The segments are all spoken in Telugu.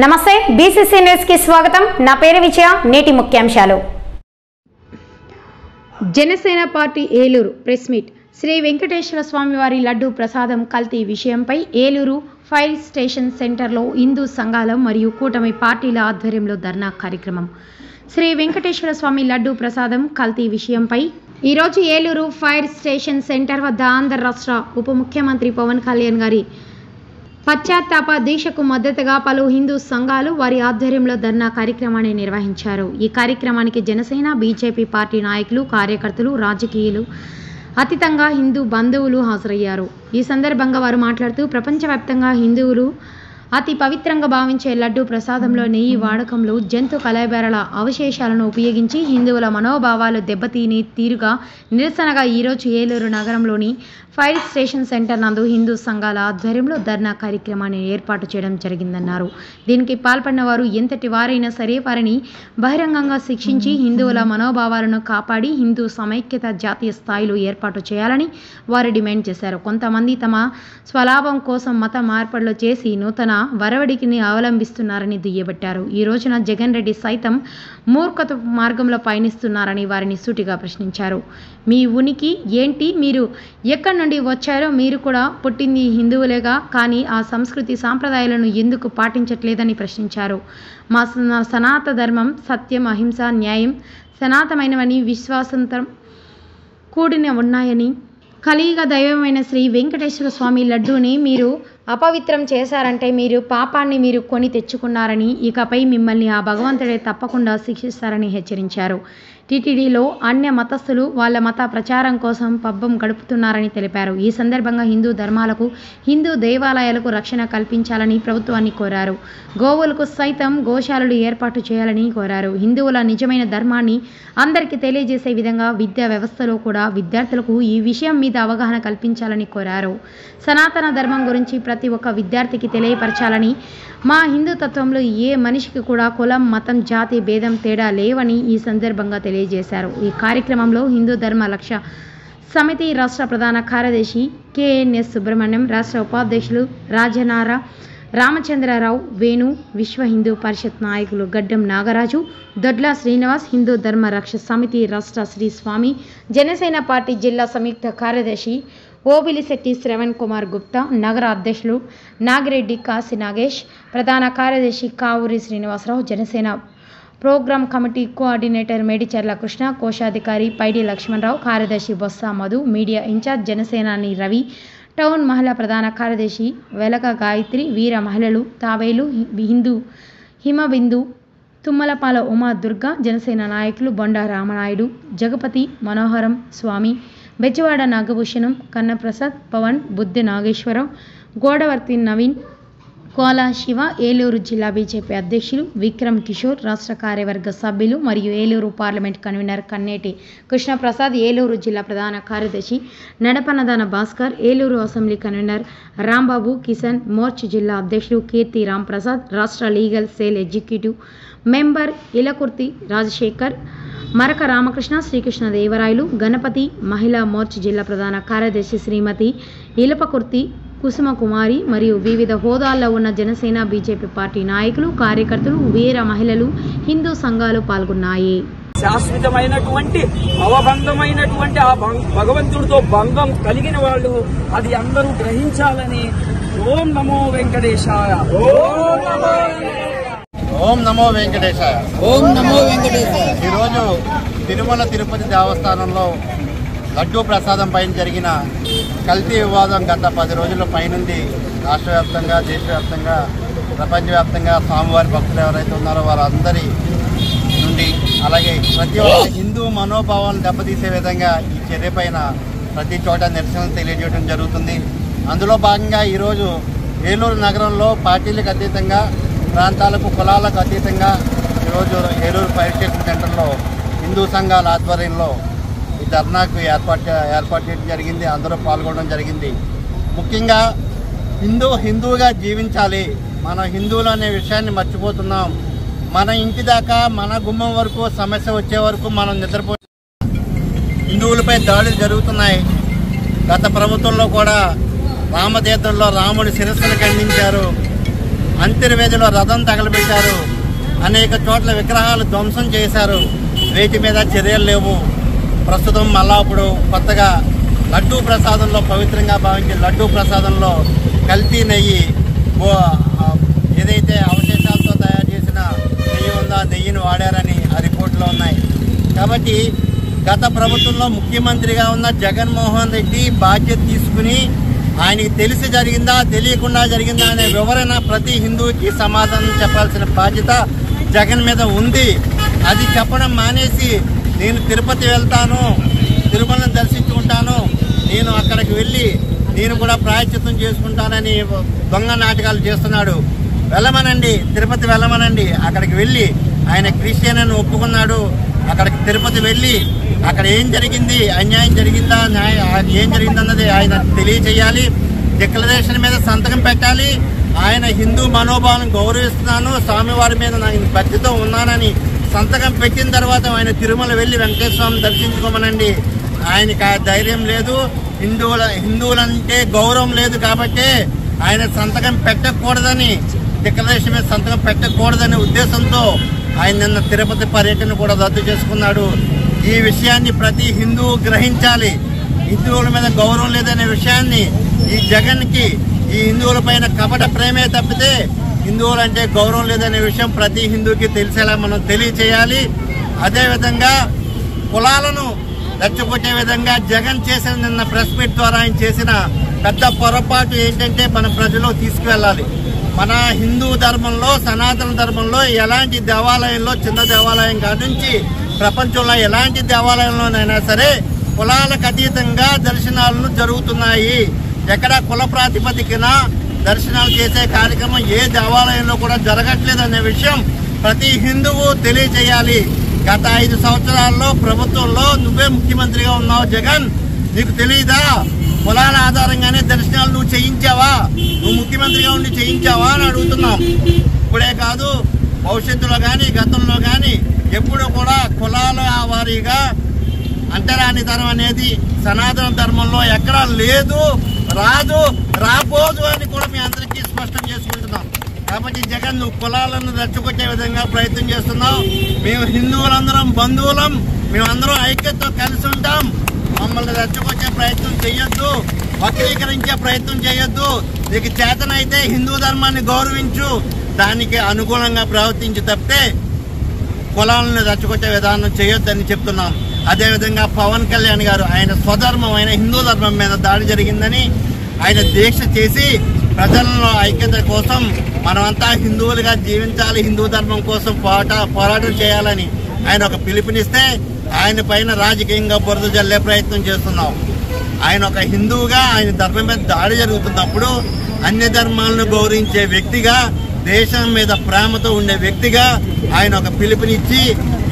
నమస్తే బీసీసీ న్యూస్ కి స్వాగతం। నా పేరు విజయ। నేటి ముఖ్యాంశాలు। Janasena party Eluru press meet. Shri Venkateswara Swamy వారి లడ్డు ప్రసాదం కల్తీ విషయంపై ఏలూరు ఫైర్ స్టేషన్ సెంటర్లో హిందూ సంఘాల మరియు కూటమి పార్టీల ఆధ్వర్యంలో ధర్నా కార్యక్రమం। శ్రీ వెంకటేశ్వర స్వామి లడ్డు ప్రసాదం కల్తీ విషయంపై ఈరోజు ఏలూరు ఫైర్ స్టేషన్ సెంటర్ వద్ద ఆంధ్ర రాష్ట్ర ఉప ముఖ్యమంత్రి పవన్ కళ్యాణ్ గారి పశ్చాత్తాప దీక్షకు మద్దతుగా పలు హిందూ సంఘాలు వారి ఆధ్వర్యంలో ధర్నా కార్యక్రమాన్ని నిర్వహించారు। ఈ కార్యక్రమానికి జనసేన బీజేపీ పార్టీ నాయకులు కార్యకర్తలు రాజకీయులు అతీతంగా హిందూ బంధువులు హాజరయ్యారు। ఈ సందర్భంగా వారు మాట్లాడుతూ ప్రపంచవ్యాప్తంగా హిందువులు అతి పవిత్రంగా భావించే లడ్డు ప్రసాదంలో నెయ్యి వాడకంలో జంతు కళేబరాల అవశేషాలను ఉపయోగించి హిందువుల మనోభావాలు దెబ్బతీని తీరుగా నిరసనగా ఈరోజు ఏలూరు నగరంలోని ఫైర్ స్టేషన్ సెంటర్ నందు హిందూ సంఘాల ఆధ్వర్యంలో ధర్నా కార్యక్రమాన్ని ఏర్పాటు చేయడం జరిగిందన్నారు। దీనికి పాల్పడిన వారు ఎంతటి వారైనా సరే వారిని బహిరంగంగా శిక్షించి హిందువుల మనోభావాలను కాపాడి హిందూ సమైక్యత జాతీయ స్థాయిలో ఏర్పాటు చేయాలని వారు డిమాండ్ చేశారు। కొంతమంది తమ స్వలాభం కోసం మత మార్పులు చేసి నూతన వరవడికిని అవలంబిస్తున్నారని దుయ్యబట్టారు। ఈ రోజున జగన్ రెడ్డి సైతం మూర్ఖత మార్గంలో పయనిస్తున్నారని వారిని సూటిగా ప్రశ్నించారు। మీ ఉనికి ఏంటి? మీరు ఎక్కడి నుండి వచ్చారో? మీరు కూడా పుట్టింది హిందువులేగా, కానీ ఆ సంస్కృతి సాంప్రదాయాలను ఎందుకు పాటించట్లేదని ప్రశ్నించారు। మా సనాతన ధర్మం సత్యం, అహింస, న్యాయం సనాతనమైనవని విశ్వాసంతో కూడిన ఉన్నాయని, కలియుగ దైవమైన శ్రీ వెంకటేశ్వర స్వామి లడ్డూని మీరు అపవిత్రం చేశారంటే మీరు పాపాన్ని మీరు కొని తెచ్చుకున్నారని, ఇకపై మిమ్మల్ని ఆ భగవంతుడే తప్పకుండా శిక్షిస్తారని హెచ్చరించారు। టీటీడీలో అన్య మతస్థులు వాళ్ళ మత ప్రచారం కోసం పబ్బం గడుపుతున్నారని తెలిపారు। ఈ సందర్భంగా హిందూ ధర్మాలకు హిందూ దేవాలయాలకు రక్షణ కల్పించాలని ప్రభుత్వాన్ని కోరారు। గోవులకు సైతం గోశాలలు ఏర్పాటు చేయాలని కోరారు। హిందువుల నిజమైన ధర్మాన్ని అందరికీ తెలియజేసే విధంగా విద్యా వ్యవస్థలో కూడా విద్యార్థులకు ఈ విషయం మీద అవగాహన కల్పించాలని కోరారు। సనాతన ధర్మం గురించి ప్రతి ఒక్క విద్యార్థికి తెలియపరచాలని, మా హిందూ తత్వంలో ఏ మనిషికి కూడా కులం, మతం, జాతి భేదం తేడా లేవని ఈ సందర్భంగా తెలియజేశారు। ఈ కార్యక్రమంలో హిందూ ధర్మ లక్ష్య సమితి రాష్ట్ర ప్రధాన కార్యదర్శి కేఎన్ఎస్ సుబ్రహ్మణ్యం, రాష్ట్ర ఉపాధ్యక్షులు రాజనార రామచంద్రరావు, వేణు, విశ్వ హిందూ పరిషత్ నాయకులు గడ్డం నాగరాజు, దొడ్ల శ్రీనివాస్, హిందూ ధర్మ రక్ష సమితి రాష్ట్ర శ్రీ స్వామి, జనసేన పార్టీ జిల్లా సంయుక్త కార్యదర్శి ఓబిలిశెట్టి శ్రవణ్ కుమార్ గుప్తా, నగర అధ్యక్షులు నాగిరెడ్డి కాశీ నాగేష్, ప్రధాన కార్యదర్శి Kavuri Srinivasarao, Janasena program committee coordinator Medicharla Krishna, కోశాధికారి పైడి లక్ష్మణరావు, కార్యదర్శి బొత్స మధు, మీడియా ఇన్ఛార్జ్ జనసేనాని రవి, టౌన్ మహిళా ప్రధాన కార్యదర్శి వెలక గాయత్రి, వీర మహిళలు తావేలు హిందూ హిమబిందు, తుమ్మలపాల ఉమా దుర్గా, జనసేన నాయకులు బొండా రామనాయుడు, జగపతి మనోహరం స్వామి, బెజవాడ నాగభూషణం, కన్నప్రసాద్, పవన్, బుద్ధి నాగేశ్వరరావు, గోడవర్తి నవీన్, కోలా శివ, ఏలూరు జిల్లా బీజేపీ అధ్యక్షులు విక్రమ్ కిషోర్, రాష్ట్ర కార్యవర్గ సభ్యులు మరియు ఏలూరు పార్లమెంట్ కన్వీనర్ కన్నేటి కృష్ణప్రసాద్, ఏలూరు జిల్లా ప్రధాన కార్యదర్శి నడపనదాన భాస్కర్, ఏలూరు అసెంబ్లీ కన్వీనర్ రాంబాబు, కిషన్ మోర్చ్ జిల్లా అధ్యక్షులు కీర్తి రాంప్రసాద్, రాష్ట్ర legal cell executive member Ilakurthi Rajasekhar, Maraka Ramakrishna, Srikrishna Devarayalu, Ganapati, మహిళా మోర్చ్ జిల్లా ప్రధాన కార్యదర్శి శ్రీమతి ఇలపకుర్తి కుసుమ కుమారి మరియు వివిధ హోదాల్లో ఉన్న జనసేన బీజేపీ పార్టీ నాయకులు, కార్యకర్తలు, వీర మహిళలు, హిందూ సంఘాలు పాల్గొన్నాయి। శాశ్వతమైనటువంటి అవబంధమైనటువంటి ఆ భగవంతుడితో బంధం కలిగిన వాళ్ళు అది అందరూ గ్రహించాలని ఓం నమో వెంకటేశాయ, ఓం నమో వెంకటేశాయ, ఓం నమో వెంకటేశాయ। ఈరోజు తిరుమల తిరుపతి దేవస్థానంలో లడ్డూ ప్రసాదం పైన జరిగిన కల్తీ వివాదం గత 10 రోజుల పైనుంది రాష్ట్ర వ్యాప్తంగా, దేశవ్యాప్తంగా, ప్రపంచవ్యాప్తంగా స్వామివారి భక్తులు ఎవరైతే ఉన్నారో వారందరి నుండి, అలాగే ప్రతి ఒక్క హిందూ మనోభావాలను దెబ్బతీసే విధంగా ఈ చర్య పైన ప్రతి చోట నిరసనలు తెలియజేయడం జరుగుతుంది। అందులో భాగంగా ఈరోజు ఏలూరు నగరంలో పార్టీలకు అతీతంగా, ప్రాంతాలకు, కులాలకు అతీతంగా ఈరోజు ఏలూరు ఫైర్ స్టేషన్ సెంటర్లో హిందూ సంఘాల ఆధ్వర్యంలో ఈ ధర్నాకు ఏర్పాటు చేయడం జరిగింది। అందరూ పాల్గొనడం జరిగింది। ముఖ్యంగా హిందువుగా జీవించాలి, మనం హిందువులు అనే విషయాన్ని మర్చిపోతున్నాం। మన ఇంటి దాకా, మన గుమ్మం వరకు సమస్య వచ్చే వరకు మనం నిద్రపో హిందువులపై దాడులు జరుగుతున్నాయి। గత ప్రభుత్వంలో కూడా రామతీర్థంలో రాముడి శిరస్సును ఖండించారు। అంతర్వేదిలో రథం తగలబెట్టారు, అనేక చోట్ల విగ్రహాలు ధ్వంసం చేశారు. వీటి మీద చర్యలు లేవు. ప్రస్తుతం మళ్ళా ఇప్పుడు కొత్తగా లడ్డూ ప్రసాదంలో పవిత్రంగా భావించే లడ్డూ ప్రసాదంలో కల్తీ నెయ్యి, ఏదైతే అవశేషాలతో తయారు చేసిన నెయ్యి ఉందో ఆ నెయ్యిని వాడారని ఆ రిపోర్టులో ఉన్నాయి. కాబట్టి గత ప్రభుత్వంలో ముఖ్యమంత్రిగా ఉన్న జగన్మోహన్ రెడ్డి బాధ్యత తీసుకుని ఆయనకి తెలిసి జరిగిందా తెలియకుండా జరిగిందా అనే వివరణ ప్రతి హిందువుకి సమాధానం చెప్పాల్సిన బాధ్యత జగన్ మీద ఉంది. అది చెప్పడం మానేసి నేను తిరుపతి వెళ్తాను, తిరుమలను దర్శించుకుంటాను, నేను అక్కడికి వెళ్ళి నేను కూడా ప్రాయశ్చిత్తం చేసుకుంటానని దొంగ నాటకాలు చేస్తున్నాడు. వెళ్ళమనండి, తిరుపతి వెళ్ళమనండి. అక్కడికి వెళ్ళి ఆయన క్రిస్టియన్ అని ఒప్పుకున్నాడు. అక్కడికి తిరుపతి వెళ్ళి అక్కడ ఏం జరిగింది, అన్యాయం జరిగిందా, ఏం జరిగిందన్నది ఆయన తెలియచేయాలి. డిక్లరేషన్ మీద సంతకం పెట్టాలి. ఆయన హిందూ మనోభావాలను గౌరవిస్తున్నాను, స్వామివారి మీద నాకు భక్తితో ఉన్నానని సంతకం పెట్టిన తర్వాత ఆయన తిరుమల వెళ్ళి వెంకటేశ్వర స్వామిని దర్శించుకోమనండి. ఆయనకి ఆ ధైర్యం లేదు. హిందువులంటే గౌరవం లేదు కాబట్టి ఆయన సంతకం పెట్టకూడదని, డిక్లరేషన్ మీద సంతకం పెట్టకూడదనే ఉద్దేశంతో ఆయన నిన్న తిరుపతి పర్యటన కూడా రద్దు చేసుకున్నాడు. ఈ విషయాన్ని ప్రతి హిందువు గ్రహించాలి. హిందువుల మీద గౌరవం లేదనే విషయాన్ని ఈ జగన్కి, ఈ హిందువుల పైన కపట ప్రేమే తప్పితే హిందువులంటే గౌరవం లేదనే విషయం ప్రతి హిందువుకి తెలిసేలా మనం తెలియచేయాలి. అదేవిధంగా కులాలను రెచ్చగొట్టే విధంగా జగన్ చేసిన నిన్న ప్రెస్ మీట్ ద్వారా ఆయన చేసిన పెద్ద పొరపాటు ఏంటంటే మన ప్రజల్లో తీసుకువెళ్ళాలి. మన హిందూ ధర్మంలో, సనాతన ధర్మంలో ఎలాంటి దేవాలయంలో, చిన్న దేవాలయం కాడి నుంచి ప్రపంచంలో ఎలాంటి దేవాలయంలోనైనా సరే కులాలకు అతీతంగా దర్శనాలను జరుగుతున్నాయి. ఎక్కడ కుల ప్రాతిపదికన దర్శనాలు చేసే కార్యక్రమం ఏ దేవాలయంలో కూడా జరగట్లేదనే విషయం ప్రతి హిందువు తెలియజేయాలి. గత 5 సంవత్సరాల్లో ప్రభుత్వంలో నువ్వే ముఖ్యమంత్రిగా ఉన్నావు జగన్, నీకు తెలియదా? కులాల ఆధారంగానే దర్శనాలు నువ్వు చేయించావా? నువ్వు ముఖ్యమంత్రిగా ఉండి చేయించావా అని అడుగుతున్నాం. ఇప్పుడే కాదు, భవిష్యత్తులో కానీ గతంలో కానీ ఎప్పుడు కూడా కులాల వారీగా అంటరానితనం అనేది సనాతన ధర్మంలో ఎక్కడా లేదు, రాదు, రాబోదు అని కూడా మీ అందరికీ స్పష్టం చేసుకుంటున్నాం. కాబట్టి జగన్ నువ్వు కులాలను రెచ్చగొట్టే విధంగా ప్రయత్నం చేస్తున్నావు. మేము హిందువులందరం బంధువులం, మేమందరం ఐక్యతతో కలిసి ఉంటాం. మమ్మల్ని రెచ్చగొచ్చే ప్రయత్నం చేయొద్దు, వక్రీకరించే ప్రయత్నం చేయొద్దు. నీకు చేతనైతే హిందూ ధర్మాన్ని గౌరవించు, దానికి అనుగుణంగా ప్రవర్తించి తప్పితే కులాలను రెచ్చగొట్టే విధానం చేయొద్దని చెప్తున్నాం. అదేవిధంగా పవన్ కళ్యాణ్ గారు ఆయన స్వధర్మం, ఆయన హిందూ ధర్మం మీద దాడి జరిగిందని ఆయన దీక్ష చేసి ప్రజలలో ఐక్యత కోసం మనమంతా హిందువులుగా జీవించాలి, హిందూ ధర్మం కోసం పోరాటం చేయాలని ఆయన ఒక పిలుపునిస్తే ఆయన పైన రాజకీయంగా బురద జల్లే ప్రయత్నం చేస్తున్నాం. ఆయన ఒక హిందువుగా ఆయన ధర్మం మీద దాడి జరుగుతున్నప్పుడు అన్య ధర్మాలను గౌరవించే వ్యక్తిగా, దేశం మీద ప్రేమతో ఉండే వ్యక్తిగా ఆయన ఒక పిలుపునిచ్చి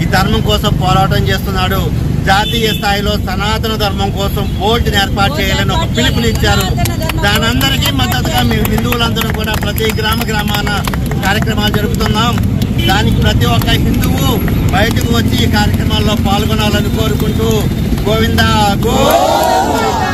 ఈ ధర్మం కోసం పోరాటం చేస్తున్నాడు. జాతీయ స్థాయిలో సనాతన ధర్మం కోసం బోర్డుని ఏర్పాటు చేయాలని ఒక పిలుపునిచ్చారు. దానందరికీ మద్దతుగా మేము హిందువులందరూ కూడా ప్రతి గ్రామాన కార్యక్రమాలు జరుపుతున్నాం. దానికి ప్రతి ఒక్క హిందువు బయటకు వచ్చి ఈ కార్యక్రమాల్లో పాల్గొనాలని కోరుకుంటూ గోవిందా గోవిందా.